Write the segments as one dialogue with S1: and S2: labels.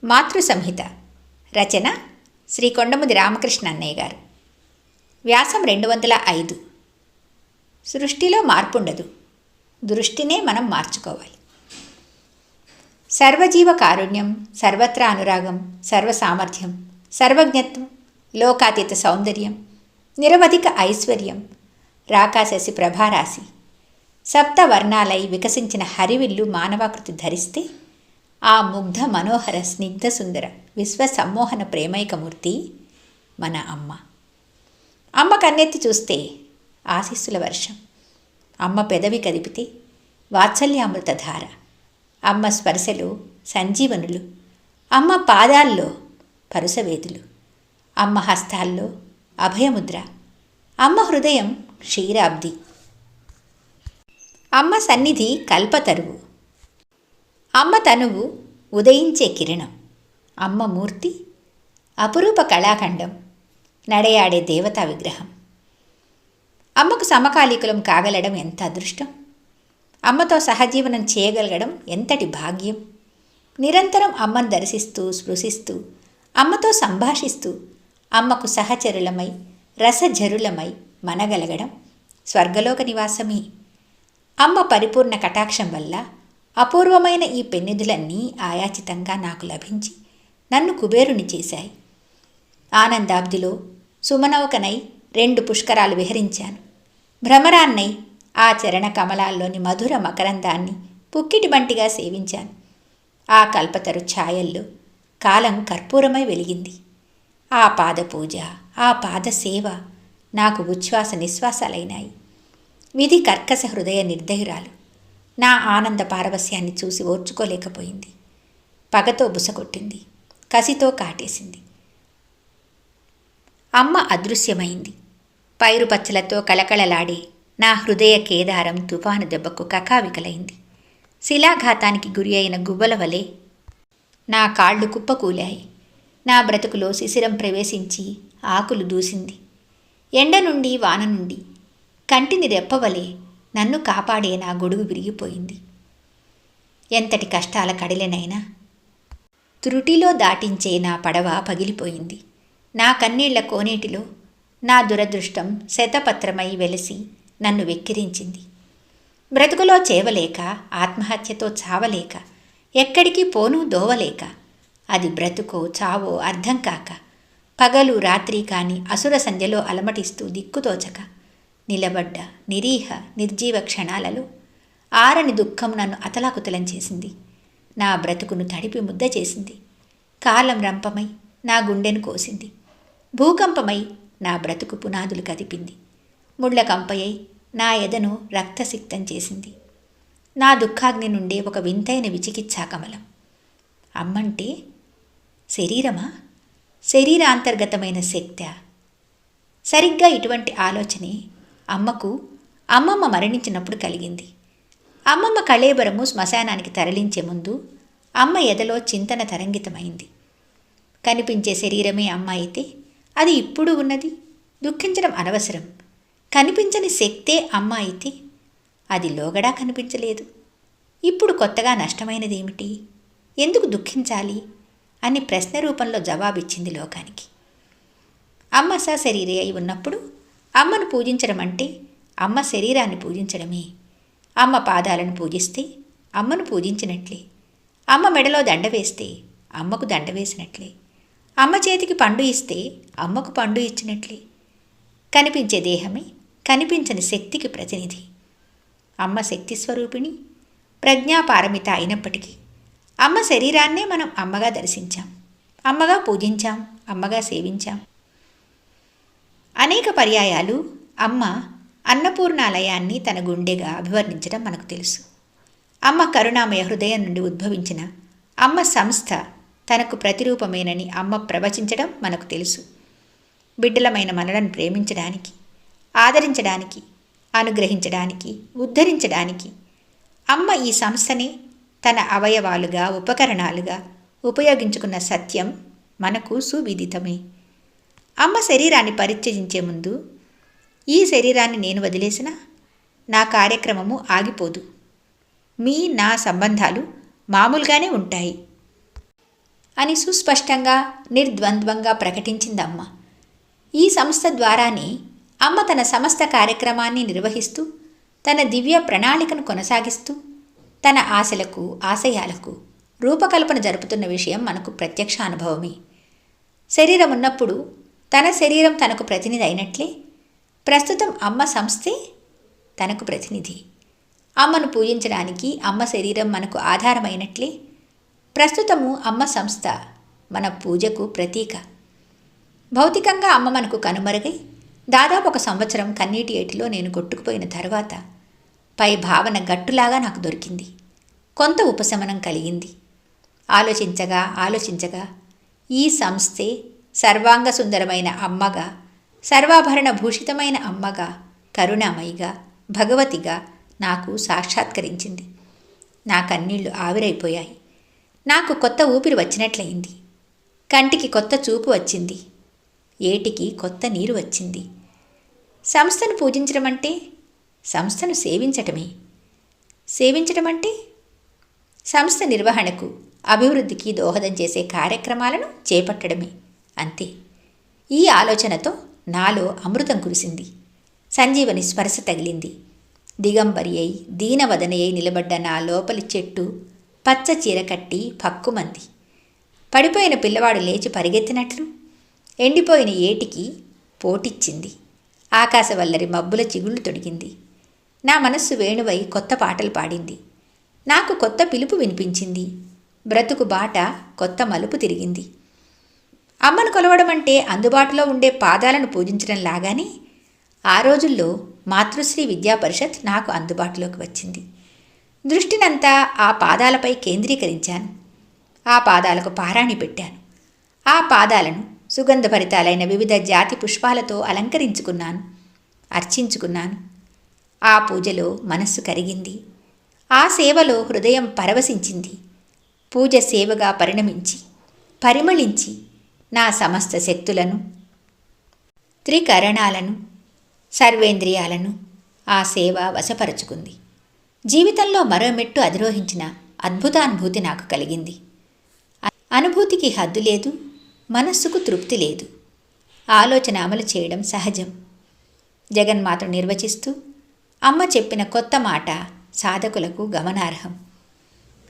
S1: మాతృ సంహిత. రచన శ్రీ కొండముది రామకృష్ణ అన్నయ్య గారు. వ్యాసం 205. సృష్టిలో మార్పుండదు, దృష్టినే మనం మార్చుకోవాలి. సర్వజీవ కారుణ్యం, సర్వత్రా అనురాగం, సర్వసామర్థ్యం, సర్వజ్ఞత్వం, లోకాతీత సౌందర్యం, నిరవధిక ఐశ్వర్యం, రాకాశశి ప్రభారాశి, సప్తవర్ణాలై వికసించిన హరివిల్లు మానవాకృతి ధరిస్తే ఆ ముగ్ధ మనోహర స్నిగ్ధ సుందర విశ్వ సమ్మోహన ప్రేమైకమూర్తి మన అమ్మ. అమ్మ కన్నెత్తి చూస్తే ఆశీస్సుల వర్షం, అమ్మ పెదవి కదిపితే వాత్సల్యామృతధార, అమ్మ స్పర్శలో సంజీవనులు, అమ్మ పాదాల్లో పరుసవేదులు, అమ్మ హస్తాల్లో అభయముద్ర, అమ్మ హృదయం క్షీరాబ్ది, అమ్మ సన్నిధి కల్పతరువు, అమ్మ తనువు ఉదయించే కిరణం, అమ్మ మూర్తి అపురూప కళాఖండం, నడయాడే దేవతా విగ్రహం. అమ్మకు సమకాలీకులం కాగలడం ఎంత అదృష్టం, అమ్మతో సహజీవనం చేయగలగడం ఎంతటి భాగ్యం. నిరంతరం అమ్మను దర్శిస్తూ స్పృశిస్తూ అమ్మతో సంభాషిస్తూ అమ్మకు సహచరులమై రసజరులమై మనగలగడం స్వర్గలోక నివాసమే. అమ్మ పరిపూర్ణ కటాక్షం వల్ల అపూర్వమైన ఈ పెన్నిధులన్నీ ఆయాచితంగా నాకు లభించి నన్ను కుబేరుని చేశాయి. ఆనందాబ్దిలో సుమనౌకనై 2 పుష్కరాలు విహరించాను. భ్రమరాన్నై ఆ చరణ కమలాల్లోని మధుర మకరందాన్ని పుక్కిటి బంటిగా సేవించాను. ఆ కల్పతరు ఛాయల్లో కాలం కర్పూరమై వెలిగింది. ఆ పాదపూజ, ఆ పాదసేవ నాకు ఉచ్ఛ్వాస నిశ్వాసాలైనాయి. విధి కర్కశ హృదయ నిర్దయురాలు నా ఆనంద పారవస్యాన్ని చూసి ఓర్చుకోలేకపోయింది. పగతో బుసకొట్టింది, కసితో కాటేసింది. అమ్మ అదృశ్యమైంది. పైరుపచ్చలతో కళకళలాడే నా హృదయ కేదారం తుఫాను దెబ్బకు కకావికలైంది. శిలాఘాతానికి గురి అయిన గువ్వల వలె నా కాళ్ళు కుప్పకూలాయి. నా బ్రతుకులో శిశిరం ప్రవేశించి ఆకులు దూసింది. ఎండ నుండి వాన నుండి కంటిని రెప్పవలే నన్ను కాపాడే నా గొడుగు విరిగిపోయింది. ఎంతటి కష్టాల కడలెనైనా త్రుటిలో దాటించే నా పడవ పగిలిపోయింది. నా కన్నీళ్ల కోనేటిలో నా దురదృష్టం శతపత్రమై వెలసి నన్ను వెక్కిరించింది. బ్రతుకులో చేవలేక, ఆత్మహత్యతో చావలేక, ఎక్కడికి పోనూ దోవలేక, అది బ్రతుకో చావో అర్థం కాక, పగలు రాత్రి కాని అసుర సంధ్యలో అలమటిస్తూ దిక్కుతోచక నిలబడ్డ నిరీహ నిర్జీవ క్షణాలలో ఆరని దుఃఖం నన్ను అతలాకుతలం చేసింది. నా బ్రతుకును తడిపి ముద్ద చేసింది. కాలం రంపమై నా గుండెను కోసింది. భూకంపమై నా బ్రతుకు పునాదులు కదిపింది. ముళ్ళ కంపయై నా ఎదను రక్తసిక్తం చేసింది. నా దుఃఖాగ్ని నుండే ఒక వింతైన విచికిత్సాకమలం. అమ్మంటే శరీరమా, శరీరాంతర్గతమైన శక్తా? సరిగ్గా ఇటువంటి ఆలోచనే అమ్మకు అమ్మమ్మ మరణించినప్పుడు కలిగింది. అమ్మమ్మ కళేబరము శ్మశానానికి తరలించే ముందు అమ్మ ఎదలో చింతన తరంగితమైంది. కనిపించే శరీరమే అమ్మ అయితే అది ఇప్పుడు ఉన్నది, దుఃఖించడం అనవసరం. కనిపించని శక్తే అమ్మ అయితే అది లోగడా కనిపించలేదు. ఇప్పుడు కొత్తగా నష్టమైనదేమిటి, ఎందుకు దుఃఖించాలి అని ప్రశ్న రూపంలో జవాబిచ్చింది లోకానికి. అమ్మ సశరీరే అయి ఉన్నప్పుడు అమ్మను పూజించడం అంటే అమ్మ శరీరాన్ని పూజించడమే. అమ్మ పాదాలను పూజిస్తే అమ్మను పూజించినట్లే. అమ్మ మెడలో దండ వేస్తే అమ్మకు దండ వేసినట్లే. అమ్మ చేతికి పండు ఇస్తే అమ్మకు పండు ఇచ్చినట్లే. కనిపించే దేహమే కనిపించని శక్తికి ప్రతినిధి. అమ్మ శక్తి స్వరూపిణి, ప్రజ్ఞాపారమిత అయినప్పటికీ అమ్మ శరీరాన్నే మనం అమ్మగా దర్శించాం, అమ్మగా పూజించాం, అమ్మగా సేవించాం. అనేక పర్యాయాలు అమ్మ అన్నపూర్ణాలయాన్ని తన గుండెగా అభివర్ణించడం మనకు తెలుసు. అమ్మ కరుణామయ హృదయం నుండి ఉద్భవించిన అమ్మ సంస్థ తనకు ప్రతిరూపమేనని అమ్మ ప్రవచించడం మనకు తెలుసు. బిడ్డలమైన మనలను ప్రేమించడానికి, ఆదరించడానికి, అనుగ్రహించడానికి, ఉద్ధరించడానికి అమ్మ ఈ సంస్థని తన అవయవాలుగా, ఉపకరణాలుగా ఉపయోగించుకున్న సత్యం మనకు సువిదితమే. అమ్మ శరీరాన్ని పరిత్యజించే ముందు ఈ శరీరాన్ని నేను వదిలేసినా నా కార్యక్రమము ఆగిపోదు. మీ నా సంబంధాలు మామూలుగానే ఉంటాయి. అని సుస్పష్టంగా నిర్ద్వంద్వంగా ప్రకటించిందమ్మ. ఈ సంస్థ ద్వారానే అమ్మ తన సమస్త కార్యక్రమాన్ని నిర్వహిస్తూ తన దివ్య ప్రణాళికను కొనసాగిస్తూ తన ఆశలకు ఆశయాలకు రూపకల్పన జరుపుతున్న విషయం మనకు ప్రత్యక్ష అనుభవమే. శరీరం ఉన్నప్పుడు తన శరీరం తనకు ప్రతినిధి అయినట్లే ప్రస్తుతం అమ్మ సంస్థే తనకు ప్రతినిధి. అమ్మను పూజించడానికి అమ్మ శరీరం మనకు ఆధారమైనట్లే ప్రస్తుతము అమ్మ సంస్థ మన పూజకు ప్రతీక. భౌతికంగా అమ్మ మనకు కనుమరుగై దాదాపు 1 సంవత్సరం కన్నీటి ఏటిలో నేను కొట్టుకుపోయిన తర్వాత పై భావన గట్టులాగా నాకు దొరికింది. కొంత ఉపశమనం కలిగింది. ఆలోచించగా ఈ సంస్థే సర్వాంగ సుందరమైన అమ్మగా, సర్వాభరణ భూషితమైన అమ్మగా, కరుణామయిగా, భగవతిగా నాకు సాక్షాత్కరించింది. నా కన్నీళ్లు ఆవిరైపోయాయి. నాకు కొత్త ఊపిరి వచ్చినట్లయింది. కంటికి కొత్త చూపు వచ్చింది. ఏటికి కొత్త నీరు వచ్చింది. సంస్థను పూజించడం అంటే సంస్థను సేవించటమే. సేవించటం అంటే సంస్థ నిర్వహణకు, అభివృద్ధికి దోహదం చేసే కార్యక్రమాలను చేపట్టడమే. అంతే. ఈ ఆలోచనతో నాలో అమృతం కురిసింది. సంజీవని స్పర్శ తగిలింది. దిగంబరి అయి దీనవదన అయి నిలబడ్డ నా లోపలి చెట్టు పచ్చ చీర కట్టి పక్కుమంది. పడిపోయిన పిల్లవాడు లేచి పరిగెత్తినట్లు ఎండిపోయిన ఏటికి పోటిచ్చింది. ఆకాశవల్లరి మబ్బుల చిగుళ్ళు తొడిగింది. నా మనస్సు వేణువై కొత్త పాటలు పాడింది. నాకు కొత్త పిలుపు వినిపించింది. బ్రతుకు బాట కొత్త మలుపు తిరిగింది. అమ్మను కొలవడం అంటే అందుబాటులో ఉండే పాదాలను పూజించడం లాగానే ఆ రోజుల్లో మాతృశ్రీ విద్యా పరిషత్ నాకు అందుబాటులోకి వచ్చింది. దృష్టినంతా ఆ పాదాలపై కేంద్రీకరించాను. ఆ పాదాలకు పారాణి పెట్టాను. ఆ పాదాలను సుగంధభరితాలైన వివిధ జాతి పుష్పాలతో అలంకరించుకున్నాను, అర్చించుకున్నాను. ఆ పూజలో మనస్సు కరిగింది. ఆ సేవలో హృదయం పరవశించింది. పూజ సేవగా పరిణమించి పరిమళించి నా సమస్త శక్తులను, త్రికరణాలను, సర్వేంద్రియాలను ఆ సేవ వశపరుచుకుంది. జీవితంలో మరో మెట్టు అధిరోహించిన అద్భుతానుభూతి నాకు కలిగింది. అనుభూతికి హద్దు లేదు, మనస్సుకు తృప్తి లేదు. ఆలోచన అమలు చేయడం సహజం. జగన్మాతను నిర్వచిస్తూ అమ్మ చెప్పిన కొత్త మాట సాధకులకు గమనార్హం.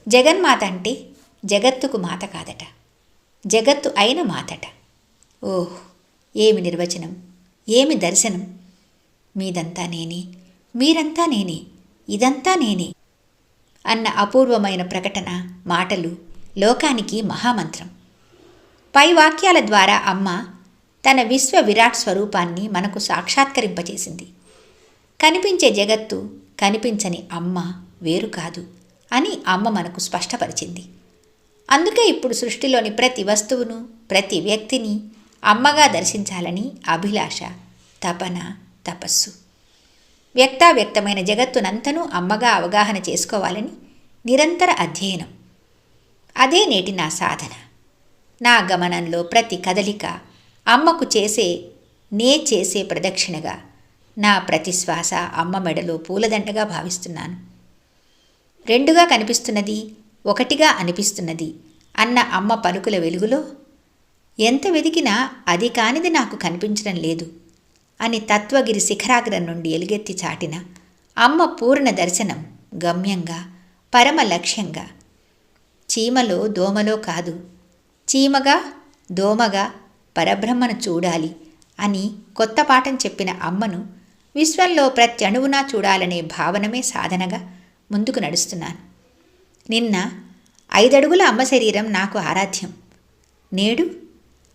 S1: జగన్మాత అంటే జగత్తుకు మాత కాదట, జగత్తు అయిన మాతట. ఓహ్, ఏమి నిర్వచనం, ఏమి దర్శనం! మీదంతా నేనే, మీరంతా నేనే, ఇదంతా నేనే అన్న అపూర్వమైన ప్రకటన మాటలు లోకానికి మహామంత్రం. పై వాక్యాల ద్వారా అమ్మ తన విశ్వ విరాట్ స్వరూపాన్ని మనకు సాక్షాత్కరింపచేసింది. కనిపించే జగత్తు, కనిపించని అమ్మ వేరు కాదు అని అమ్మ మనకు స్పష్టపరిచింది. అందుకే ఇప్పుడు సృష్టిలోని ప్రతి వస్తువును, ప్రతి వ్యక్తిని అమ్మగా దర్శించాలని అభిలాష, తపన, తపస్సు. వ్యక్తావ్యక్తమైన జగత్తునంతనూ అమ్మగా అవగాహన చేసుకోవాలని నిరంతర అధ్యయనం. అదే నేటి నా సాధన. నా గమనంలో ప్రతి కదలిక అమ్మకు చేసే ప్రదక్షిణగా, నా ప్రతి శ్వాస అమ్మ మెడలో పూలదండగా భావిస్తున్నాను. రెండుగా కనిపిస్తున్నది, ఒకటిగా అనిపిస్తున్నది అన్న అమ్మ పలుకుల వెలుగులో ఎంత వెదికినా అది కానిది నాకు కనిపించడం లేదు అని తత్వగిరి శిఖరాగ్రం నుండి ఎలుగెత్తి చాటిన అమ్మ పూర్ణ దర్శనం గమ్యంగా, పరమ లక్ష్యంగా. చీమలో దోమలో కాదు, చీమగా దోమగా పరబ్రహ్మను చూడాలి అని కొత్త పాఠం చెప్పిన అమ్మను విశ్వంలో ప్రతి అణువునా చూడాలనే భావనమే సాధనగా ముందుకు నడుస్తున్నాను. నిన్న 5 అడుగుల అమ్మ శరీరం నాకు ఆరాధ్యం. నేడు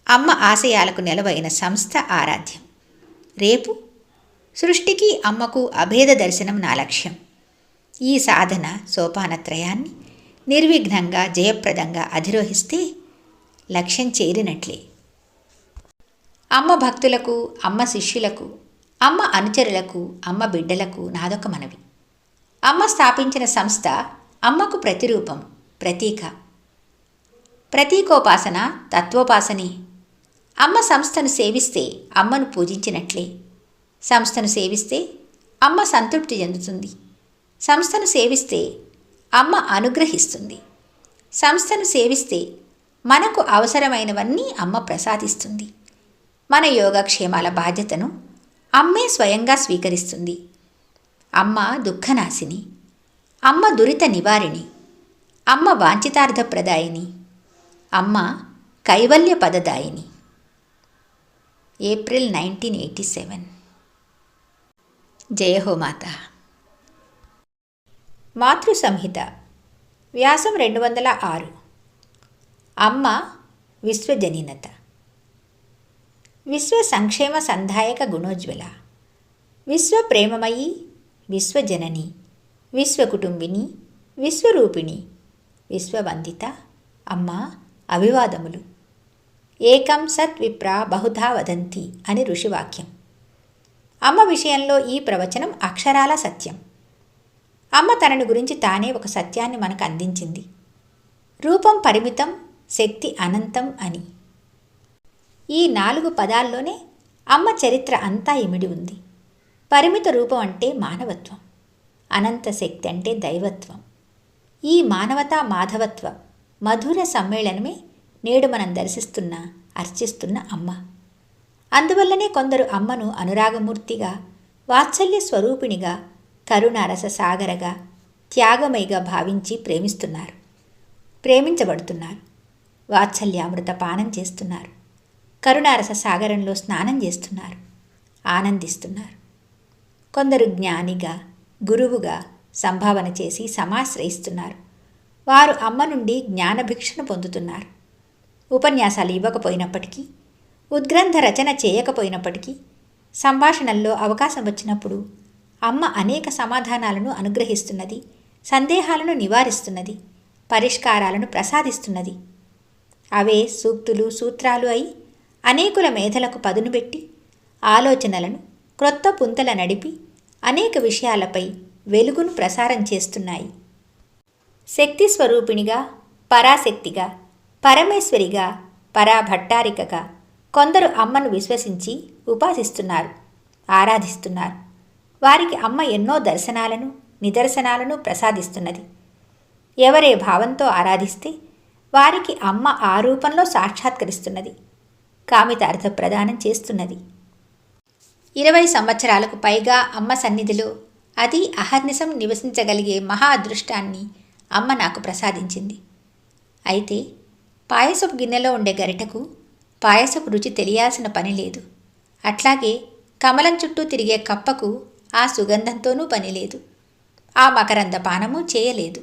S1: అమ్మ ఆశయాలకు నెలవైన సంస్థ ఆరాధ్యం. రేపు సృష్టికి అమ్మకు అభేద దర్శనం నా లక్ష్యం. ఈ సాధన సోపానత్రయాన్ని నిర్విఘ్నంగా జయప్రదంగా అధిరోహిస్తే లక్ష్యం చేరినట్లే. అమ్మ భక్తులకు, అమ్మ శిష్యులకు, అమ్మ అనుచరులకు, అమ్మ బిడ్డలకు నాదొక మనవి. అమ్మ స్థాపించిన సంస్థ అమ్మకు ప్రతిరూపం, ప్రతీక. ప్రతీకోపాసన తత్వోపాసనే. అమ్మ సంస్థను సేవిస్తే అమ్మను పూజించినట్లే. సంస్థను సేవిస్తే అమ్మ సంతృప్తి చెందుతుంది. సంస్థను సేవిస్తే అమ్మ అనుగ్రహిస్తుంది. సంస్థను సేవిస్తే మనకు అవసరమైనవన్నీ అమ్మ ప్రసాదిస్తుంది. మన యోగక్షేమాల బాధ్యతను అమ్మే స్వయంగా స్వీకరిస్తుంది. అమ్మ దుఃఖనాశిని, అమ్మ దురిత నివారిణి, అమ్మ వాంఛితార్థప్రదాయిని, అమ్మ కైవల్య పదదాయిని. ఏప్రిల్ 1987. జయహో మాత. మాతృ సంహిత, వ్యాసం 206. అమ్మ విశ్వజనీనత. విశ్వ సంక్షేమ సంధాయక గుణోజ్వల, విశ్వప్రేమమయీ, విశ్వజనని, విశ్వకుటుంబిని, విశ్వరూపిణి, విశ్వవందిత అమ్మ అభివాదములు. ఏకం సత్ విప్ర బహుధా వదంతి అని ఋషివాక్యం. అమ్మ విషయంలో ఈ ప్రవచనం అక్షరాల సత్యం. అమ్మ తనని గురించి తానే ఒక సత్యాన్ని మనకు అందించింది. రూపం పరిమితం, శక్తి అనంతం అని. ఈ 4 పదాల్లోనే అమ్మ చరిత్ర అంతా ఇమిడి ఉంది. పరిమిత రూపం అంటే మానవత్వం, అనంత శక్తి అంటే దైవత్వం. ఈ మానవతా మాధవత్వ మధుర సమ్మేళనమే నేడు మనం దర్శిస్తున్న, అర్చిస్తున్న అమ్మ. అందువల్లనే కొందరు అమ్మను అనురాగమూర్తిగా, వాత్సల్య స్వరూపిణిగా, కరుణారస సాగరగా, త్యాగమయిగా భావించి ప్రేమిస్తున్నారు, ప్రేమించబడుతున్నారు. వాత్సల్యామృత పానం చేస్తున్నారు, కరుణారస సాగరంలో స్నానం చేస్తున్నారు, ఆనందిస్తున్నారు. కొందరు జ్ఞానిగా, గురువుగా సంభావన చేసి సమాశ్రయిస్తున్నారు. వారు అమ్మ నుండి జ్ఞానభిక్షను పొందుతున్నారు. ఉపన్యాసాలు ఇవ్వకపోయినప్పటికీ, ఉద్గ్రంథ రచన చేయకపోయినప్పటికీ, సంభాషణల్లో అవకాశం వచ్చినప్పుడు అమ్మ అనేక సమాధానాలను అనుగ్రహిస్తున్నది, సందేహాలను నివారిస్తున్నది, పరిష్కారాలను ప్రసాదిస్తున్నది. అవే సూక్తులు, సూత్రాలు అయి అనేకుల మేధలకు పదునుబెట్టి, ఆలోచనలను క్రొత్త పుంతల నడిపి అనేక విషయాలపై వెలుగును ప్రసారం చేస్తున్నాయి. శక్తి స్వరూపిణిగా, పరాశక్తిగా, పరమేశ్వరిగా, పరాభట్టారికగా కొందరు అమ్మను విశ్వసించి ఉపాసిస్తున్నారు, ఆరాధిస్తున్నారు. వారికి అమ్మ ఎన్నో దర్శనాలను, నిదర్శనాలను ప్రసాదిస్తున్నది. ఎవరే భావంతో ఆరాధిస్తే వారికి అమ్మ ఆ రూపంలో సాక్షాత్కరిస్తున్నది, కామిత అర్థ ప్రదానం చేస్తున్నది. 20 సంవత్సరాలకు పైగా అమ్మ సన్నిధిలో అతి అహర్నిశం నివసించగలిగే మహా అదృష్టాన్ని అమ్మ నాకు ప్రసాదించింది. అయితే పాయసపు గిన్నెలో ఉండే గరిటకు పాయసపు రుచి తెలియాల్సిన పని లేదు. అట్లాగే కమలం చుట్టూ తిరిగే కప్పకు ఆ సుగంధంతోనూ పని లేదు, ఆ మకరంద పానము చేయలేదు.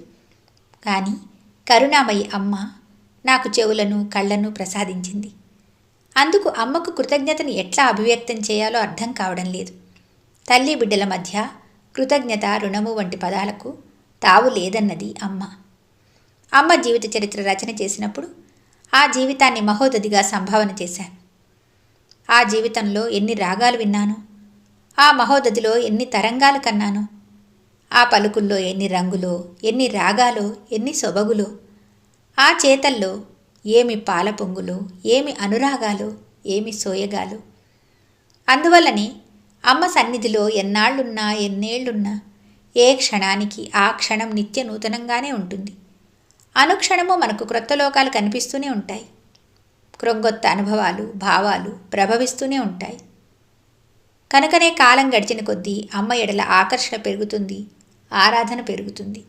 S1: కానీ కరుణామయి అమ్మ నాకు చెవులను, కళ్ళను ప్రసాదించింది. అందుకు అమ్మకు కృతజ్ఞతను ఎట్లా అభివ్యక్తం చేయాలో అర్థం కావడం లేదు. తల్లి బిడ్డల మధ్య కృతజ్ఞత, రుణము వంటి పదాలకు తావు లేదన్నది అమ్మ. అమ్మ జీవిత చరిత్ర రచన చేసినప్పుడు ఆ జీవితాన్ని మహోదధిగా సంభావన చేశాను. ఆ జీవితంలో ఎన్ని రాగాలు విన్నానో, ఆ మహోదధిలో ఎన్ని తరంగాలు కన్నానో, ఆ పలుకుల్లో ఎన్ని రంగులో, ఎన్ని రాగాలో, ఎన్ని సొబగులో, ఆ చేతల్లో ఏమి పాల పొంగులో, ఏమి అనురాగాలో, ఏమి సోయగాలో. అందువల్లనే అమ్మ సన్నిధిలో ఎన్నాళ్ళున్నా, ఎన్నేళ్లున్నా ఏ క్షణానికి ఆ క్షణం నిత్య నూతనంగానే ఉంటుంది. అనుక్షణము మనకు క్రొత్త లోకాలు కనిపిస్తూనే ఉంటాయి. క్రొంగొత్త అనుభవాలు, భావాలు ప్రభవిస్తూనే ఉంటాయి. కనుకనే కాలం గడిచిన కొద్దీ అమ్మ ఎడల ఆకర్షణ పెరుగుతుంది, ఆరాధన పెరుగుతుంది.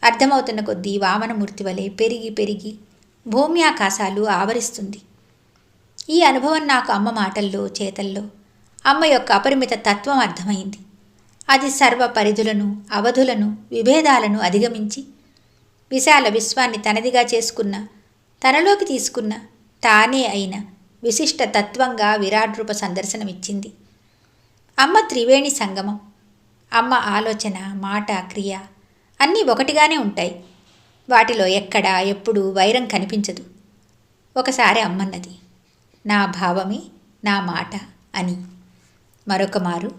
S1: అర్థమవుతున్న కొద్దీ వామనమూర్తి వలె పెరిగి పెరిగి భూమి ఆకాశాలు ఆవరిస్తుంది. ఈ అనుభవం నాకు అమ్మ మాటల్లో, చేతల్లో అమ్మ యొక్క అపరిమిత తత్వం అర్థమైంది. అది సర్వ పరిధులను, అవధులను, విభేదాలను అధిగమించి విశాల విశ్వాన్ని తనదిగా చేసుకున్న, తనలోకి తీసుకున్న, తానే అయిన విశిష్ట తత్వంగా విరాట్ రూప సందర్శనమిచ్చింది. అమ్మ త్రివేణి సంగమం. అమ్మ ఆలోచన, మాట, క్రియ అన్నీ ఒకటిగానే ఉంటాయి. వాటిలో ఎక్కడా ఎప్పుడూ వైరం కనిపించదు. ఒకసారి అమ్మన్నది, నా భావమే నా మాట అని. మరొక మారు,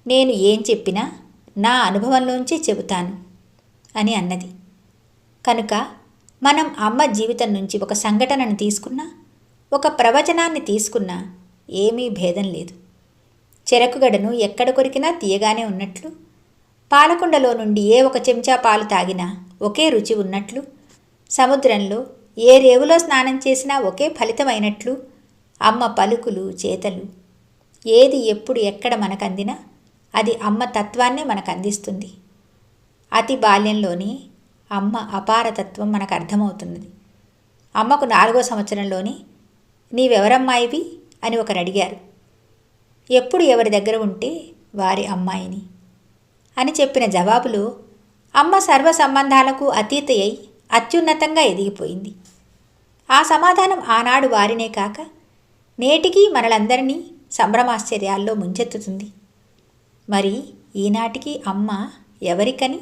S1: నేను ఏం చెప్పినా నా అనుభవంలోంచే చెబుతాను అని అన్నది. కనుక మనం అమ్మ జీవితం నుంచి ఒక సంఘటనను తీసుకున్నా, ఒక ప్రవచనాన్ని తీసుకున్నా ఏమీ భేదం లేదు. చెరకుగడను ఎక్కడ కొరికినా తీయగానే ఉన్నట్లు, పాలకుండలో నుండి ఏ ఒక చెంచా పాలు తాగినా ఒకే రుచి ఉన్నట్లు, సముద్రంలో ఏ రేవులో స్నానం చేసినా ఒకే ఫలితమైనట్లు అమ్మ పలుకులు చేతలు ఏది ఎప్పుడు ఎక్కడ మనకందినా అది అమ్మ తత్వాన్నే మనకు అందిస్తుంది. అతి బాల్యంలోనే అమ్మ అపారతత్వం మనకు అర్థమవుతున్నది. అమ్మకు 4వ సంవత్సరంలోనే నీవెవరమ్మాయివి అని ఒకరు అడిగారు. ఎప్పుడు ఎవరి దగ్గర ఉంటే వారి అమ్మాయిని అని చెప్పిన జవాబులో అమ్మ సర్వ సంబంధాలకు అతీతయై అత్యున్నతంగా ఎదిగిపోయింది. ఆ సమాధానం ఆనాడు వారినే కాక నేటికీ మనలందరినీ సంభ్రమాశ్చర్యాల్లో ముంచెత్తుతుంది. మరి ఈనాటికి అమ్మ ఎవరికని?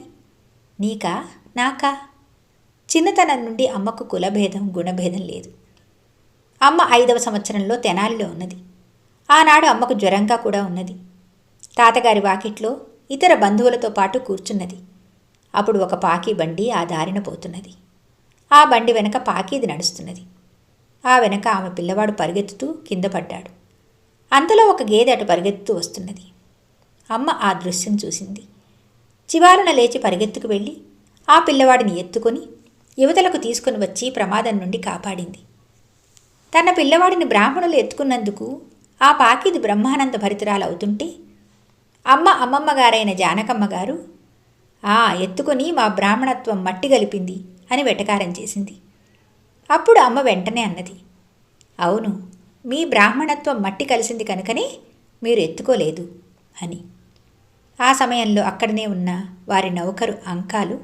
S1: నీకా నాకా? చిన్నతనం నుండి అమ్మకు కులభేదం గుణభేదం లేదు. అమ్మ 5వ సంవత్సరంలో తెనాలిలో ఉన్నది. ఆనాడు అమ్మకు జ్వరంగా కూడా ఉన్నది. తాతగారి వాకిట్లో ఇతర బంధువులతో పాటు కూర్చున్నది. అప్పుడు ఒక పాకీ బండి ఆ దారిన పోతున్నది. ఆ బండి వెనక పాకీది నడుస్తున్నది. ఆ వెనక ఆమె పిల్లవాడు పరిగెత్తుతూ కింద పడ్డాడు. అంతలో ఒక గేదె అటు పరిగెత్తుతూ వస్తున్నది. అమ్మ ఆ దృశ్యం చూసింది. చివాలున లేచి పరిగెత్తుకు వెళ్ళి ఆ పిల్లవాడిని ఎత్తుకొని యువతలకు తీసుకుని వచ్చి ప్రమాదం నుండి కాపాడింది. తన పిల్లవాడిని బ్రాహ్మణులు ఎత్తుకున్నందుకు ఆ పాకిది బ్రహ్మానంద భరితురాలవుతుంటే అమ్మమ్మగారైన జానకమ్మగారు ఎత్తుకొని మా బ్రాహ్మణత్వం మట్టి గలిపింది అని వెటకారం చేసింది. అప్పుడు అమ్మ వెంటనే అన్నది, అవును, మీ బ్రాహ్మణత్వం మట్టి కలిసింది కనుకనే మీరు ఎత్తుకోలేదు అని. ఆ సమయంలో అక్కడనే ఉన్న వారి నౌకరు అంకాలు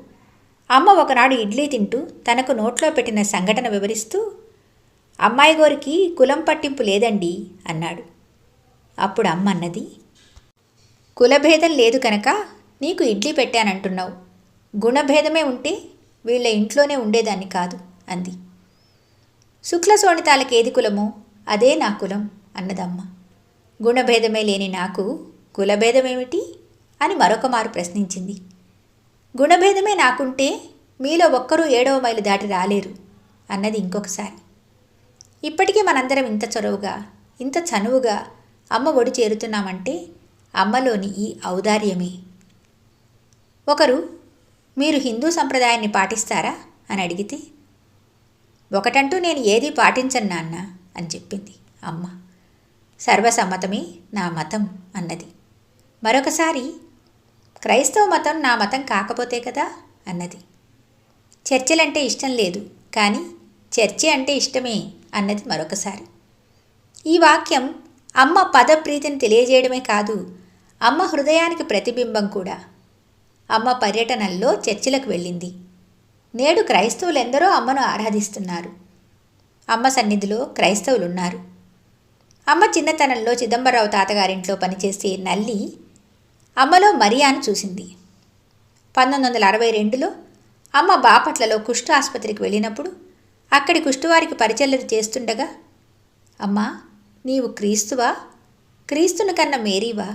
S1: అమ్మ ఒకనాడు ఇడ్లీ తింటూ తనకు నోట్లో పెట్టిన సంఘటన వివరిస్తూ, అమ్మాయి గోరికి కులం పట్టింపు లేదండి అన్నాడు. అప్పుడు అమ్మ అన్నది, కులభేదం లేదు కనుక నీకు ఇడ్లీ పెట్టానంటున్నావు. గుణభేదమే ఉంటే వీళ్ళ ఇంట్లోనే ఉండేదాన్ని కాదు అంది. శుక్ల శోణితాలకేది కులమో అదే నా కులం అన్నదమ్మ. గుణభేదమే లేని నాకు కులభేదమేమిటి అని మరొక మారు ప్రశ్నించింది. గుణభేదమే నాకుంటే మీలో ఒక్కరూ 7వ మైలు దాటి రాలేరు అన్నది ఇంకొకసారి. ఇప్పటికీ మనందరం ఇంత చొరవుగా ఇంత చనువుగా అమ్మ ఒడి చేరుతున్నామంటే అమ్మలోని ఈ ఔదార్యమే. ఒకరు మీరు హిందూ సంప్రదాయాన్ని పాటిస్తారా అని అడిగితే, ఒకటంటూ నేను ఏదీ పాటించను నాన్న అని చెప్పింది అమ్మ. సర్వసమ్మతమే నా మతం అన్నది. మరొకసారి క్రైస్తవ మతం నా మతం కాకపోతే కదా అన్నది. చర్చిలంటే ఇష్టం లేదు, కానీ చర్చి అంటే ఇష్టమే అన్నది మరొకసారి. ఈ వాక్యం అమ్మ పదప్రీతిని తెలియజేయడమే కాదు, అమ్మ హృదయానికి ప్రతిబింబం కూడా. అమ్మ పర్యటనల్లో చర్చిలకు వెళ్ళింది. నేడు క్రైస్తవులెందరో అమ్మను ఆరాధిస్తున్నారు. అమ్మ సన్నిధిలో క్రైస్తవులున్నారు. అమ్మ చిన్నతనంలో చిదంబరరావు తాతగారింట్లో పనిచేసే నల్లి అమ్మలో మరియాను చూసింది. 1962లో అమ్మ బాపట్లలో కుష్టు ఆసుపత్రికి వెళ్ళినప్పుడు అక్కడి కుష్టువారికి పరిచర్యలు చేస్తుండగా, అమ్మా నీవు క్రీస్తువా, క్రీస్తుని కన్న మేరీవా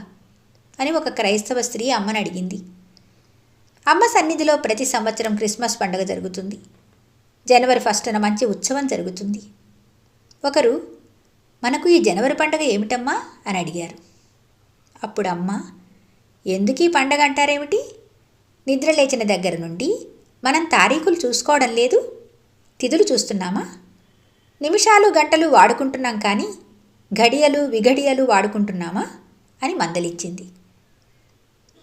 S1: అని ఒక క్రైస్తవ స్త్రీ అమ్మని అడిగింది. అమ్మ సన్నిధిలో ప్రతి సంవత్సరం క్రిస్మస్ పండుగ జరుగుతుంది. జనవరి 1న మంచి ఉత్సవం జరుగుతుంది. ఒకరు, మనకు ఈ జనవరి పండుగ ఏమిటమ్మా అని అడిగారు. అప్పుడు అమ్మ, ఎందుకు ఈ పండగ అంటారేమిటి? నిద్ర లేచిన దగ్గర నుండి మనం తారీఖులు చూసుకోవడం లేదు, తిథులు చూస్తున్నామా? నిమిషాలు గంటలు వాడుకుంటున్నాం కానీ ఘడియలు విఘడియలు వాడుకుంటున్నామా అని మందలిచ్చింది.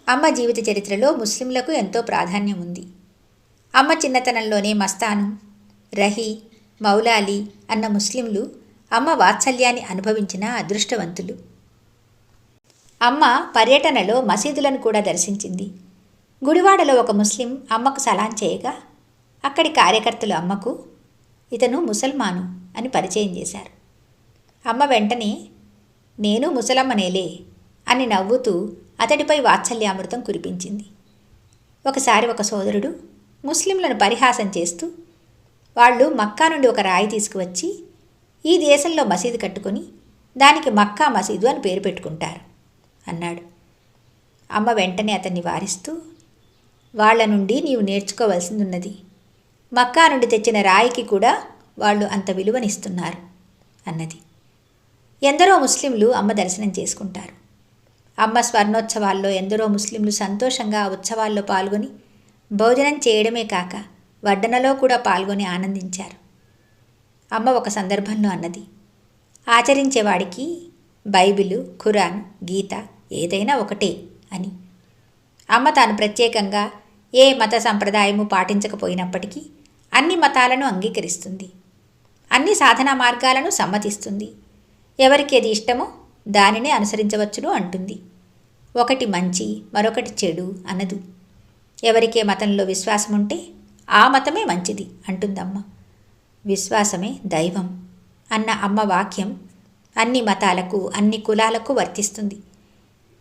S1: అమ్మ జీవిత చరిత్రలో ముస్లింలకు ఎంతో ప్రాధాన్యం ఉంది. అమ్మ చిన్నతనంలోనే మస్తాను, రహీ, మౌలాలి అన్న ముస్లింలు అమ్మ వాత్సల్యాన్ని అనుభవించిన అదృష్టవంతులు. అమ్మ పర్యటనలో మసీదులను కూడా దర్శించింది. గుడివాడలో ఒక ముస్లిం అమ్మకు సలాం చేయగా అక్కడి కార్యకర్తలు అమ్మకు ఇతను ముసల్మాను అని పరిచయం చేశారు. అమ్మ వెంటనే నేను ముసలమ్మనేలే అని నవ్వుతూ అతడిపై వాత్సల్యామృతం కురిపించింది. ఒకసారి ఒక సోదరుడు ముస్లింలను పరిహాసం చేస్తూ, వాళ్ళు మక్కా నుండి ఒక రాయి తీసుకువచ్చి ఈ దేశంలో మసీదు కట్టుకొని దానికి మక్కా మసీదు అని పేరు పెట్టుకుంటారు అన్నాడు. అమ్మ వెంటనే అతన్ని వారిస్తూ, వాళ్ల నుండి నీవు నేర్చుకోవలసిందున్నది. మక్కా నుండి తెచ్చిన రాయికి కూడా వాళ్ళు అంత విలువనిస్తున్నారు అన్నది. ఎందరో ముస్లింలు అమ్మ దర్శనం చేసుకుంటారు. అమ్మ స్వర్ణోత్సవాల్లో ఎందరో ముస్లింలు సంతోషంగా ఆ ఉత్సవాల్లో పాల్గొని భోజనం చేయడమే కాక వడ్డనలో కూడా పాల్గొని ఆనందించారు. అమ్మ ఒక సందర్భంలో అన్నది. ఆచరించేవాడికి బైబిలు, ఖురాన్, గీత ఏదైనా ఒకటే అని. అమ్మ తాను ప్రత్యేకంగా ఏ మత సంప్రదాయము పాటించకపోయినప్పటికీ అన్ని మతాలను అంగీకరిస్తుంది. అన్ని సాధనా మార్గాలను సమ్మతిస్తుంది. ఎవరికి ఏది ఇష్టమో దానినే అనుసరించవచ్చును అంటుంది. ఒకటి మంచి, మరొకటి చెడు అనదు. ఎవరికే మతంలో విశ్వాసం ఉంటే ఆ మతమే మంచిది అంటుందమ్మ. విశ్వాసమే దైవం అన్న అమ్మ వాక్యం అన్ని మతాలకు, అన్ని కులాలకు వర్తిస్తుంది.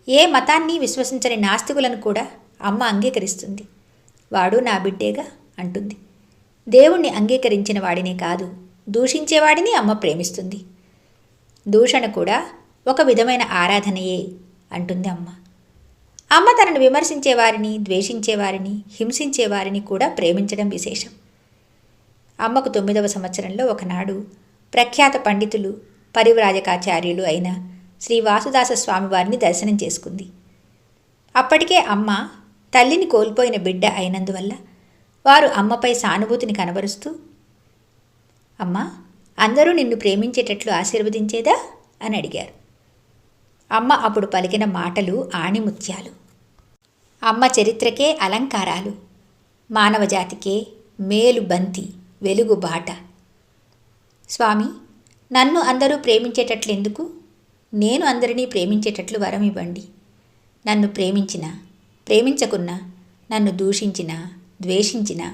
S1: ఏ మతాన్ని విశ్వసించని నాస్తికులను కూడా అమ్మ అంగీకరిస్తుంది. వాడు నా బిడ్డేగా అంటుంది. దేవుణ్ణి అంగీకరించిన వాడినే కాదు, దూషించేవాడిని అమ్మ ప్రేమిస్తుంది. దూషణ కూడా ఒక విధమైన ఆరాధనయే అంటుంది అమ్మ. అమ్మ తనను విమర్శించేవారిని, ద్వేషించేవారిని, హింసించేవారిని కూడా ప్రేమించడం విశేషం. అమ్మకు 9వ సంవత్సరంలో ఒకనాడు ప్రఖ్యాత పండితులు, పరివ్రాజకాచార్యులు అయిన శ్రీ వాసుదాస స్వామివారిని దర్శనం చేసుకుంది. అప్పటికే అమ్మ తల్లిని కోల్పోయిన బిడ్డ అయినందువల్ల వారు అమ్మపై సానుభూతిని కనబరుస్తూ, అమ్మా, అందరూ నిన్ను ప్రేమించేటట్లు ఆశీర్వదించేదా అని అడిగారు. అమ్మ అప్పుడు పలికిన మాటలు ఆణిముత్యాలు. అమ్మ చరిత్రకే అలంకారాలు, మానవజాతికే మేలు బంతి, వెలుగు బాట. స్వామి, నన్ను అందరూ ప్రేమించేటట్లెందుకు? నేను అందరినీ ప్రేమించేటట్లు వరం ఇవ్వండి. నన్ను ప్రేమించినా, ప్రేమించకున్నా, నన్ను దూషించినా, ద్వేషించినా,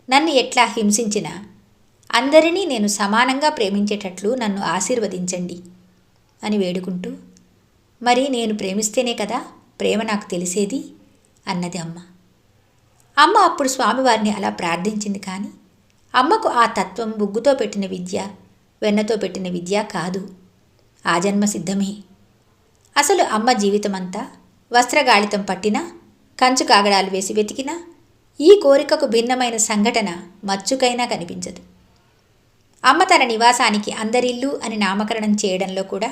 S1: నన్ను ఎట్లా హింసించినా అందరినీ నేను సమానంగా ప్రేమించేటట్లు నన్ను ఆశీర్వదించండి అని వేడుకుంటూ, మరి నేను ప్రేమిస్తేనే కదా ప్రేమ నాకు తెలిసేది అన్నది అమ్మ. అమ్మ అప్పుడు స్వామివారిని అలా ప్రార్థించింది. కానీ అమ్మకు ఆ తత్వం బుగ్గుతో పెట్టిన విద్య, వెన్నతో పెట్టిన విద్య కాదు, ఆ జన్మ సిద్ధమే. అసలు అమ్మ జీవితమంతా వస్త్రగాళితం పట్టినా, కంచు కాగడాలు వేసి వెతికినా ఈ కోరికకు భిన్నమైన సంఘటన మచ్చుకైనా కనిపించదు. అమ్మ తన నివాసానికి అందరిల్లు అని నామకరణం చేయడంలో కూడా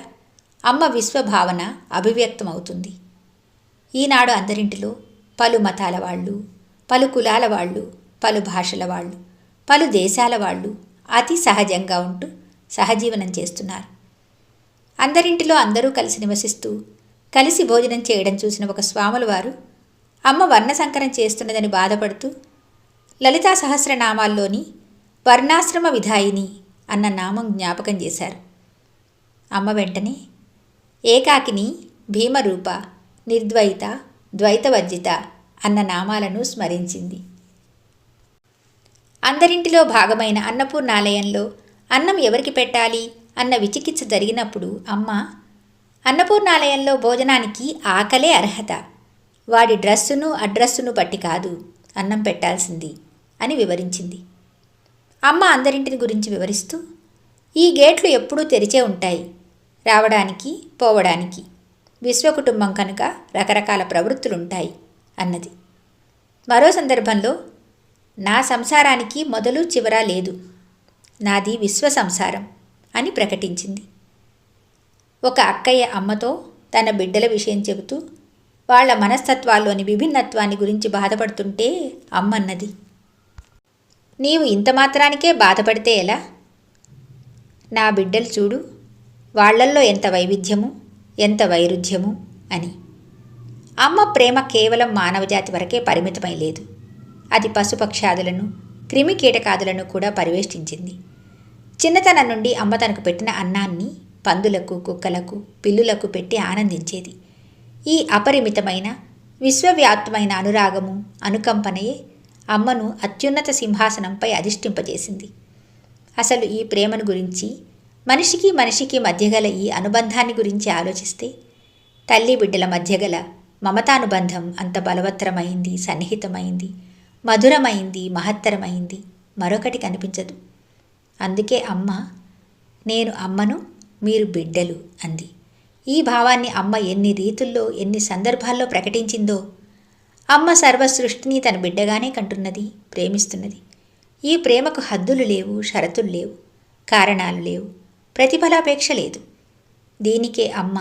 S1: అమ్మ విశ్వభావన అభివ్యక్తమవుతుంది. ఈనాడు అందరింటిలో పలు మతాల వాళ్ళు, పలు కులాల వాళ్ళు, పలు భాషల వాళ్ళు, పలు దేశాల వాళ్ళు అతి సహజంగా ఉంటూ సహజీవనం చేస్తున్నారు. అందరింటిలో అందరూ కలిసి నివసిస్తూ కలిసి భోజనం చేయడం చూసిన ఒక స్వాముల వారు అమ్మ వర్ణసంకరం చేస్తున్నదని బాధపడుతూ లలితా సహస్రనామాల్లోని వర్ణాశ్రమ విధాయిని అన్న నామం జ్ఞాపకం చేశారు. అమ్మ వెంటనే ఏకాకిని, భీమరూప, నిర్ద్వైత, ద్వైతవర్జిత అన్న నామాలను స్మరించింది. అందరింటిలో భాగమైన అన్నపూర్ణాలయంలో అన్నం ఎవరికి పెట్టాలి అన్న విచికిత్స జరిగినప్పుడు అమ్మ, అన్నపూర్ణాలయంలో భోజనానికి ఆకలే అర్హత, వాడి డ్రస్సును అడ్రస్సును బట్టి కాదు అన్నం పెట్టాల్సింది అని వివరించింది. అమ్మ అందరింటిని గురించి వివరిస్తూ, ఈ గేట్లు ఎప్పుడూ తెరిచే ఉంటాయి, రావడానికి పోవడానికి, విశ్వకుటుంబం కనుక రకరకాల ప్రవృత్తులుంటాయి అన్నది. మరో సందర్భంలో, నా సంసారానికి మొదలు చివర లేదు, నాది విశ్వ సంసారం అని ప్రకటించింది. ఒక అక్కయ్య అమ్మతో తన బిడ్డల విషయం చెబుతూ వాళ్ల మనస్తత్వాల్లోని విభిన్నత్వాన్ని గురించి బాధపడుతుంటే అమ్మన్నది, నీవు ఇంత మాత్రానికే బాధపడితే ఎలా? నా బిడ్డలు చూడు, వాళ్లల్లో ఎంత వైవిధ్యము, ఎంత వైరుధ్యము అని. అమ్మ ప్రేమ కేవలం మానవజాతి వరకే పరిమితమై లేదు, అది పశుపక్షాదులను, క్రిమికీటకాదులను కూడా పరివేష్టించింది. చిన్నతనం నుండి అమ్మ తనకు పెట్టిన అన్నాన్ని పందులకు, కుక్కలకు, పిల్లులకు పెట్టి ఆనందించేది. ఈ అపరిమితమైన విశ్వవ్యాప్తమైన అనురాగము, అనుకంపనయే అమ్మను అత్యున్నత సింహాసనంపై అధిష్ఠింపజేసింది. అసలు ఈ ప్రేమను గురించి, మనిషికి మనిషికి మధ్య గల ఈ అనుబంధాన్ని గురించి ఆలోచిస్తే తల్లి బిడ్డల మధ్య గల మమతానుబంధం అంత బలవత్తరమైంది, సన్నిహితమైంది, మధురమైంది, మహత్తరమైంది మరొకటి కనిపించదు. అందుకే అమ్మ, నేను అమ్మను, మీరు బిడ్డలు అంది. ఈ భావాన్ని అమ్మ ఎన్ని రీతుల్లో, ఎన్ని సందర్భాల్లో ప్రకటించిందో. అమ్మ సర్వసృష్టిని తన బిడ్డగానే కంటున్నది, ప్రేమిస్తున్నది. ఈ ప్రేమకు హద్దులు లేవు, షరతులు లేవు, కారణాలు లేవు, ప్రతిఫలాపేక్ష లేదు. దీనికే అమ్మ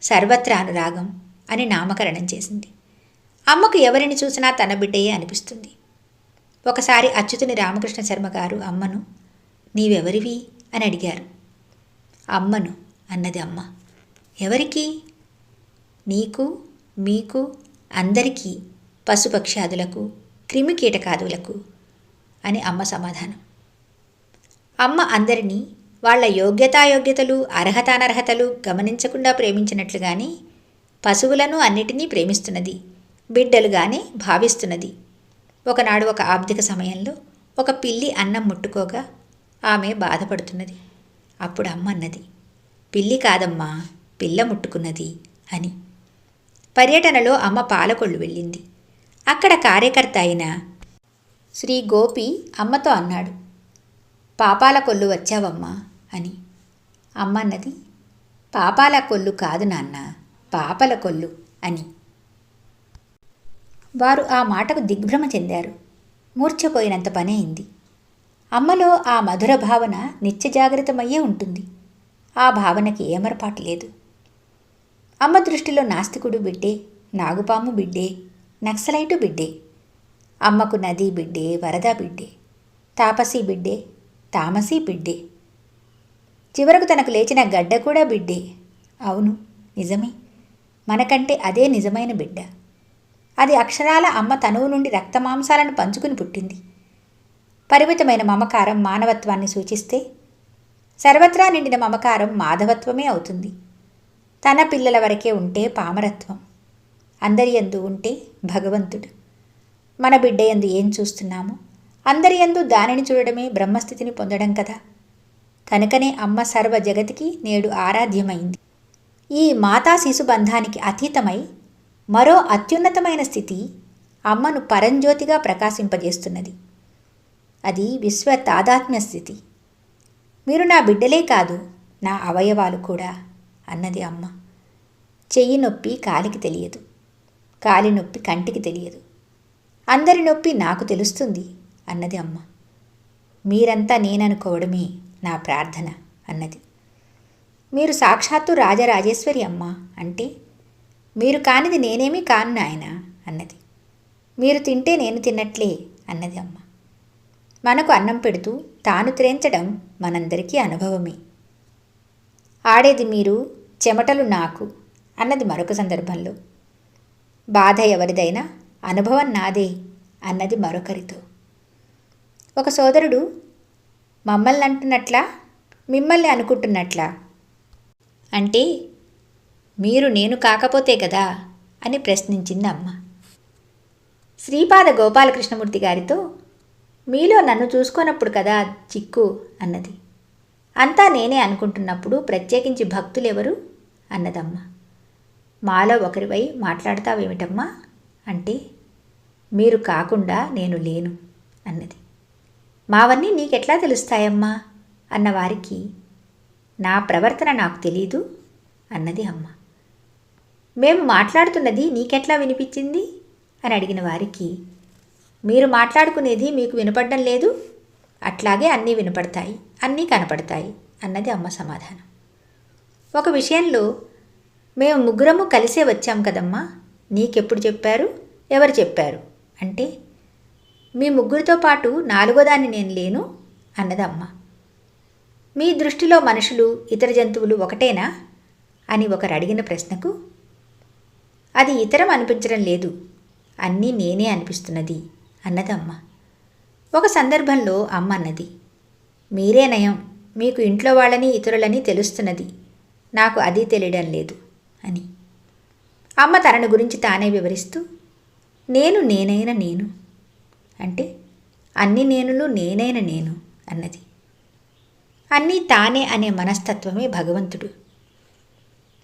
S1: సర్వత్రా అనురాగం అని నామకరణం చేసింది. అమ్మకు ఎవరిని చూసినా తన బిడ్డయే అనిపిస్తుంది. ఒకసారి అచ్యుతుని రామకృష్ణ శర్మ గారు అమ్మను, నీవెవరివి అని అడిగారు. అమ్మను అన్నది అమ్మ. ఎవరికి? నీకు, మీకు, అందరికీ, పశుపక్షాదులకు, క్రిమికీటకాదులకు అని అమ్మ సమాధానం. అమ్మ అందరినీ వాళ్ల యోగ్యతాయోగ్యతలు, అర్హతానర్హతలు గమనించకుండా ప్రేమించినట్లుగాని పశువులను అన్నిటినీ ప్రేమిస్తున్నది, బిడ్డలుగానే భావిస్తున్నది. ఒకనాడు ఒక ఆబ్దిక సమయంలో ఒక పిల్లి అన్నం ముట్టుకోగా ఆమె బాధపడుతున్నది. అప్పుడు అమ్మ అన్నది, పిల్లి కాదమ్మా, పిల్ల ముట్టుకున్నది అని. పర్యటనలో అమ్మ పాలకొల్లు వెళ్ళింది. అక్కడ కార్యకర్త అయిన శ్రీ గోపి అమ్మతో అన్నాడు, పాపాల కొల్లు వచ్చావమ్మా అని. అమ్మ అన్నది, పాపాల కొల్లు కాదు నాన్న, పాపల కొల్లు అని. వారు ఆ మాటకు దిగ్భ్రమ చెందారు. మూర్ఛపోయినంత పని అయింది. అమ్మలో ఆ మధుర భావన నిత్యజాగృతమయ్యే ఉంటుంది. ఆ భావనకి ఏమరపాటు లేదు. అమ్మ దృష్టిలో నాస్తికుడు బిడ్డే, నాగుపాము బిడ్డే, నక్సలైటు బిడ్డే. అమ్మకు నది బిడ్డే, వరద బిడ్డే, తాపసీ బిడ్డే, తామసీ బిడ్డే. చివరకు తనకు లేచిన గడ్డ కూడా బిడ్డే. అవును, నిజమే. మనకంటే అదే నిజమైన బిడ్డ. అది అక్షరాల అమ్మ తనువు నుండి రక్తమాంసాలను పంచుకుని పుట్టింది. పరిమితమైన మమకారం మానవత్వాన్ని సూచిస్తే, సర్వత్రా నిండిన మమకారం మాధవత్వమే అవుతుంది. తన పిల్లల వరకే ఉంటే పామరత్వం, అందరి యందు ఉంటే భగవంతుడు. మన బిడ్డ యందు ఏం చూస్తున్నామో అందరి యందు దానిని చూడడమే బ్రహ్మస్థితిని పొందడం కదా. కనుకనే అమ్మ సర్వ జగతికి నేడు ఆరాధ్యమైంది. ఈ మాతా శిశు బంధానికి అతీతమై మరో అత్యున్నతమైన స్థితి అమ్మను పరంజ్యోతిగా ప్రకాశింపజేస్తున్నది. అది విశ్వ తాదాత్మ్య స్థితి. మీరు నా బిడ్డలే కాదు, నా అవయవాలు కూడా అన్నది అమ్మ. చెయ్యి నొప్పి కాలికి తెలియదు, కాలి నొప్పి కంటికి తెలియదు, అందరి నొప్పి నాకు తెలుస్తుంది అన్నది అమ్మ. మీరంతా నేననుకోవడమే నా ప్రార్థన అన్నది. మీరు సాక్షాత్తు రాజరాజేశ్వరి అమ్మ అంటే మీరు కానిది నేనేమీ కాను నాయన అన్నది. మీరు తింటే నేను తిన్నట్లే అన్నది అమ్మ. మనకు అన్నం పెడుతూ తాను త్రేంచడం మనందరికీ అనుభవమే. ఆడేది మీరు, చెమటలు నాకు అన్నది మరొక సందర్భంలో. బాధ ఎవరిదైనా అనుభవం నాదే అన్నది మరొకరితో. ఒక సోదరుడు మమ్మల్ని అంటున్నట్లా, మిమ్మల్ని అనుకుంటున్నట్లా అంటే మీరు నేను కాకపోతే కదా అని ప్రశ్నించింది అమ్మ. శ్రీపాద గోపాలకృష్ణమూర్తి గారితో మీలో నన్ను చూసుకున్నప్పుడు కదా చిక్కు అన్నది. అంతా నేనే అనుకుంటున్నప్పుడు ప్రత్యేకించి భక్తులెవరు అన్నదమ్మ. మాలో ఒకరివై మాట్లాడతావేమిటమ్మా అంటే మీరు కాకుండా నేను లేను అన్నది. మావన్నీ నీకెట్లా తెలుస్తాయమ్మా అన్నవారికి నా ప్రవర్తన నాకు తెలీదు అన్నది అమ్మ. మేము మాట్లాడుతున్నది నీకెట్లా వినిపించింది అని అడిగిన వారికి మీరు మాట్లాడుకునేది మీకు వినపడడం లేదు, అట్లాగే అన్నీ వినపడతాయి, అన్నీ కనపడతాయి అన్నది అమ్మ సమాధానం. ఒక విషయంలో మేము ముగ్గురము కలిసే వచ్చాం కదమ్మా, నీకెప్పుడు చెప్పారు, ఎవరు చెప్పారు అంటే మీ ముగ్గురితో పాటు నాలుగోదాన్ని నేను లేను అన్నదమ్మ. మీ దృష్టిలో మనుషులు ఇతర జంతువులు ఒకటేనా అని ఒకరు అడిగిన ప్రశ్నకు అది ఇతరం అనిపించడం లేదు, అన్నీ నేనే అనిపిస్తున్నది అన్నదమ్మ. ఒక సందర్భంలో అమ్మ అన్నది, మీరే నయం, మీకు ఇంట్లో వాళ్ళని ఇతరులని తెలుస్తున్నది, నాకు అది తెలియడం లేదు అని. అమ్మ తనను గురించి తానే వివరిస్తూ నేను నేనైన నేను అంటే అన్ని నేనులు నేనైన నేను అన్నది. అన్నీ తానే అనే మనస్తత్వమే భగవంతుడు.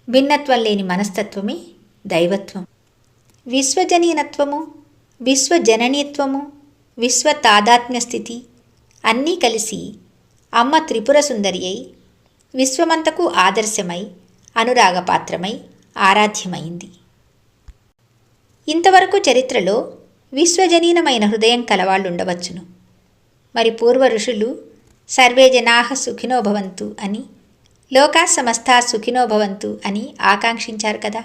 S1: భిన్నత్వం లేని మనస్తత్వమే దైవత్వం. విశ్వజనీనత్వము, విశ్వజననీత్వము, విశ్వ తాదాత్మ్య స్థితి అన్నీ కలిసి అమ్మ త్రిపుర సుందరి అయి విశ్వమంతకు ఆదర్శమై అనురాగపాత్రమై ఆరాధ్యమైంది. ఇంతవరకు చరిత్రలో విశ్వజనీనమైన హృదయం కలవాళ్ళుండవచ్చును. మరి పూర్వ ఋషులు సర్వే జనాః సుఖినో భవంతు అని, లోకా సమస్తా సుఖినో భవంతు అని ఆకాంక్షించారు కదా.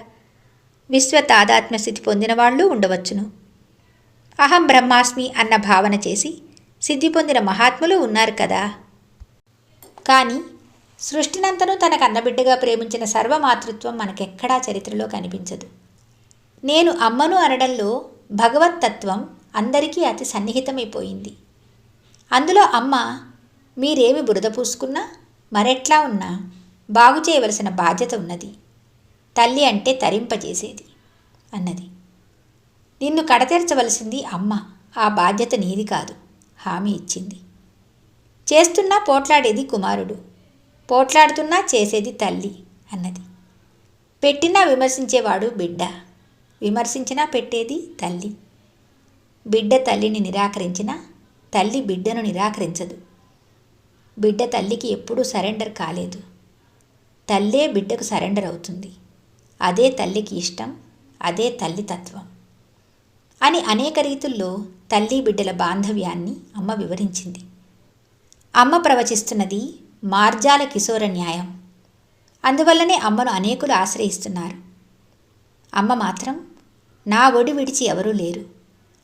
S1: విశ్వ తాదాత్మ్య స్థితి పొందిన వాళ్ళు ఉండవచ్చును. అహం బ్రహ్మాస్మి అన్న భావన చేసి సిద్ధి పొందిన మహాత్ములు ఉన్నారు కదా. కానీ సృష్టినంతనూ తన కన్నబిడ్డగా ప్రేమించిన సర్వమాతృత్వం మనకెక్కడా చరిత్రలో కనిపించదు. నేను అమ్మను అనడంలో భగవత్తత్వం అందరికీ అతి సన్నిహితమైపోయింది. అందులో అమ్మ మీరేమి బురద పూసుకున్నా మరెట్లా ఉన్నా బాగు చేయవలసిన బాధ్యత ఉన్నది. తల్లి అంటే తరింపజేసేది అన్నది. నిన్ను కడతెరచవలసింది అమ్మ, ఆ బాధ్యత నీది కాదు హామీ ఇచ్చింది. చేస్తున్నా పోట్లాడేది కుమారుడు, పోట్లాడుతున్నా చేసేది తల్లి అన్నది. పెట్టినా విమర్శించేవాడు బిడ్డ, విమర్శించినా పెట్టేది తల్లి. బిడ్డ తల్లిని నిరాకరించినా తల్లి బిడ్డను నిరాకరించదు. బిడ్డ తల్లికి ఎప్పుడూ సరెండర్ కాలేదు. తల్లే బిడ్డకు సరెండర్ అవుతుంది. అదే తల్లికి ఇష్టం, అదే తల్లి తత్వం అని అనేక రీతుల్లో తల్లి బిడ్డల బాంధవ్యాన్ని అమ్మ వివరించింది. అమ్మ ప్రవచిస్తున్నది మార్జాల కిశోర న్యాయం. అందువల్లనే అమ్మను అనేకులు ఆశ్రయిస్తున్నారు. అమ్మ మాత్రం నా ఒడి విడిచి ఎవరూ లేరు,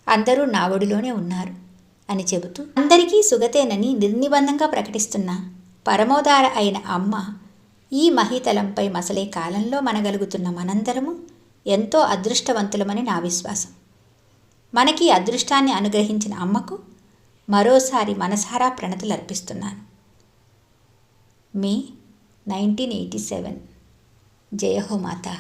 S1: అందరూ నా ఒడిలోనే ఉన్నారు అని చెబుతూ అందరికీ సుగతేనని నిర్నిబంధంగా ప్రకటిస్తున్న పరమోదార అయిన అమ్మ ఈ మహీతలంపై మసలే కాలంలో మనగలుగుతున్న మనందరము ఎంతో అదృష్టవంతులమని నా విశ్వాసం. మనకి అదృష్టాన్ని అనుగ్రహించిన అమ్మకు మరోసారి మనసారా ప్రణతులు అర్పిస్తున్నాను. మే 1987. జయ హో మాతా.